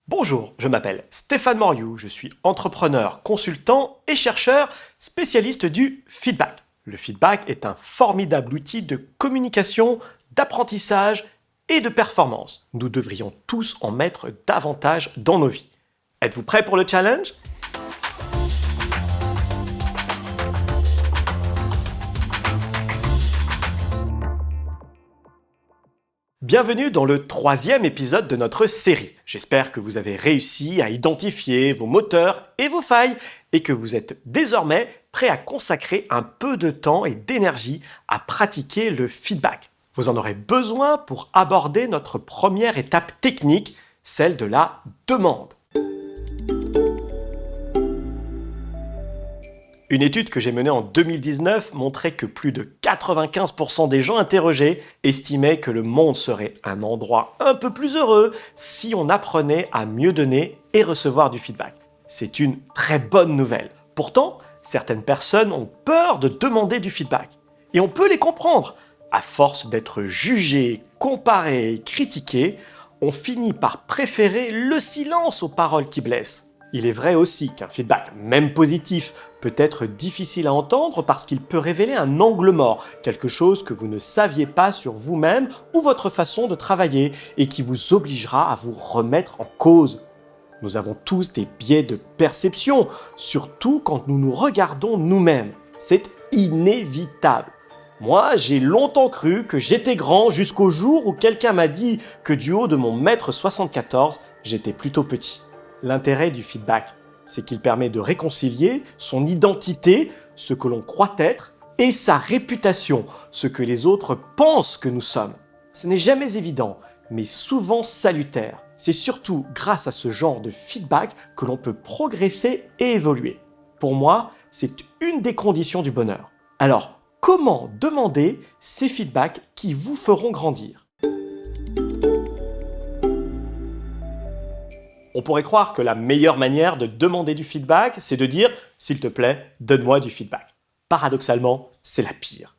Bonjour, je m'appelle Stéphane Moriou, je suis entrepreneur, consultant et chercheur spécialiste du feedback. Le feedback est un formidable outil de communication, d'apprentissage et de performance. Nous devrions tous en mettre davantage dans nos vies. Êtes-vous prêts pour le challenge ? Bienvenue dans le 3e épisode de notre série. J'espère que vous avez réussi à identifier vos moteurs et vos failles et que vous êtes désormais prêt à consacrer un peu de temps et d'énergie à pratiquer le feedback. Vous en aurez besoin pour aborder notre première étape technique, celle de la demande. Une étude que j'ai menée en 2019 montrait que plus de 95% des gens interrogés estimaient que le monde serait un endroit un peu plus heureux si on apprenait à mieux donner et recevoir du feedback. C'est une très bonne nouvelle. Pourtant, certaines personnes ont peur de demander du feedback. Et on peut les comprendre. À force d'être jugés, comparés et critiqués, on finit par préférer le silence aux paroles qui blessent. Il est vrai aussi qu'un feedback, même positif, peut être difficile à entendre parce qu'il peut révéler un angle mort, quelque chose que vous ne saviez pas sur vous-même ou votre façon de travailler et qui vous obligera à vous remettre en cause. Nous avons tous des biais de perception, surtout quand nous nous regardons nous-mêmes. C'est inévitable. Moi, j'ai longtemps cru que j'étais grand jusqu'au jour où quelqu'un m'a dit que du haut de mon 1,74 m, j'étais plutôt petit. L'intérêt du feedback, c'est qu'il permet de réconcilier son identité, ce que l'on croit être, et sa réputation, ce que les autres pensent que nous sommes. Ce n'est jamais évident, mais souvent salutaire. C'est surtout grâce à ce genre de feedback que l'on peut progresser et évoluer. Pour moi, c'est une des conditions du bonheur. Alors, comment demander ces feedbacks qui vous feront grandir ? On pourrait croire que la meilleure manière de demander du feedback, c'est de dire « s'il te plaît, donne-moi du feedback ». Paradoxalement, c'est la pire.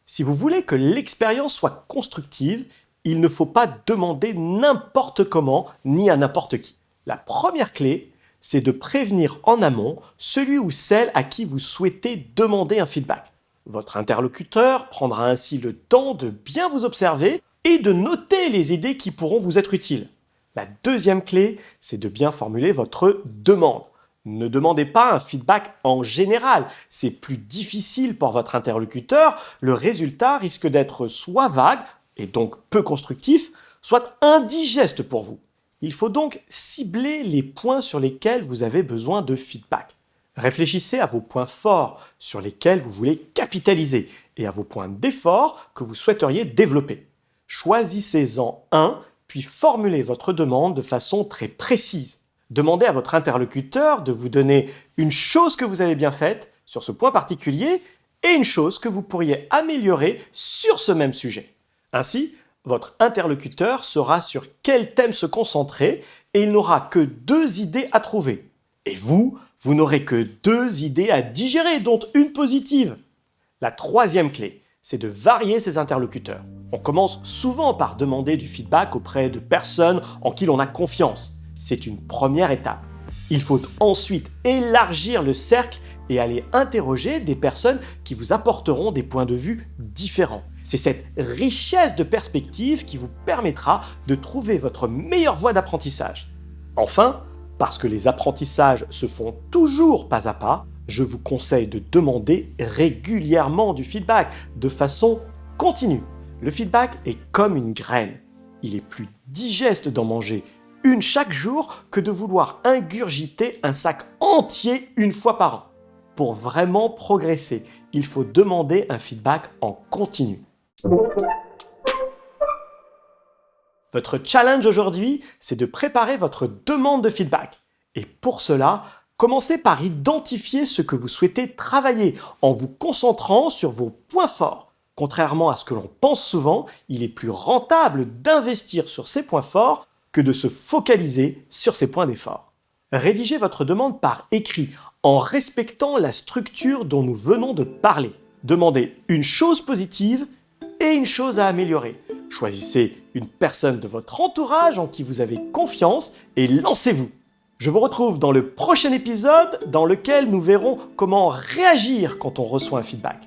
Si vous voulez que l'expérience soit constructive, il ne faut pas demander n'importe comment ni à n'importe qui. La première clé, c'est de prévenir en amont celui ou celle à qui vous souhaitez demander un feedback. Votre interlocuteur prendra ainsi le temps de bien vous observer et de noter les idées qui pourront vous être utiles. La deuxième clé, c'est de bien formuler votre demande. Ne demandez pas un feedback en général, c'est plus difficile pour votre interlocuteur, le résultat risque d'être soit vague, et donc peu constructif, soit indigeste pour vous. Il faut donc cibler les points sur lesquels vous avez besoin de feedback. Réfléchissez à vos points forts sur lesquels vous voulez capitaliser et à vos points d'effort que vous souhaiteriez développer. Choisissez-en un, puis formulez votre demande de façon très précise. Demandez à votre interlocuteur de vous donner une chose que vous avez bien faite sur ce point particulier et une chose que vous pourriez améliorer sur ce même sujet. Ainsi, votre interlocuteur saura sur quel thème se concentrer et il n'aura que 2 idées à trouver. Et vous n'aurez que 2 idées à digérer, dont une positive. La 3e clé, c'est de varier ses interlocuteurs. On commence souvent par demander du feedback auprès de personnes en qui l'on a confiance. C'est une première étape. Il faut ensuite élargir le cercle et aller interroger des personnes qui vous apporteront des points de vue différents. C'est cette richesse de perspective qui vous permettra de trouver votre meilleure voie d'apprentissage. Enfin, parce que les apprentissages se font toujours pas à pas, je vous conseille de demander régulièrement du feedback de façon continue. Le feedback est comme une graine. Il est plus digeste d'en manger une chaque jour que de vouloir ingurgiter un sac entier une fois par an. Pour vraiment progresser, il faut demander un feedback en continu. Votre challenge aujourd'hui, c'est de préparer votre demande de feedback. Et pour cela, commencez par identifier ce que vous souhaitez travailler en vous concentrant sur vos points forts. Contrairement à ce que l'on pense souvent, il est plus rentable d'investir sur ces points forts que de se focaliser sur ces points d'effort. Rédigez votre demande par écrit en respectant la structure dont nous venons de parler. Demandez une chose positive et une chose à améliorer. choisissez une personne de votre entourage en qui vous avez confiance et lancez-vous. Je vous retrouve dans le prochain épisode dans lequel nous verrons comment réagir quand on reçoit un feedback.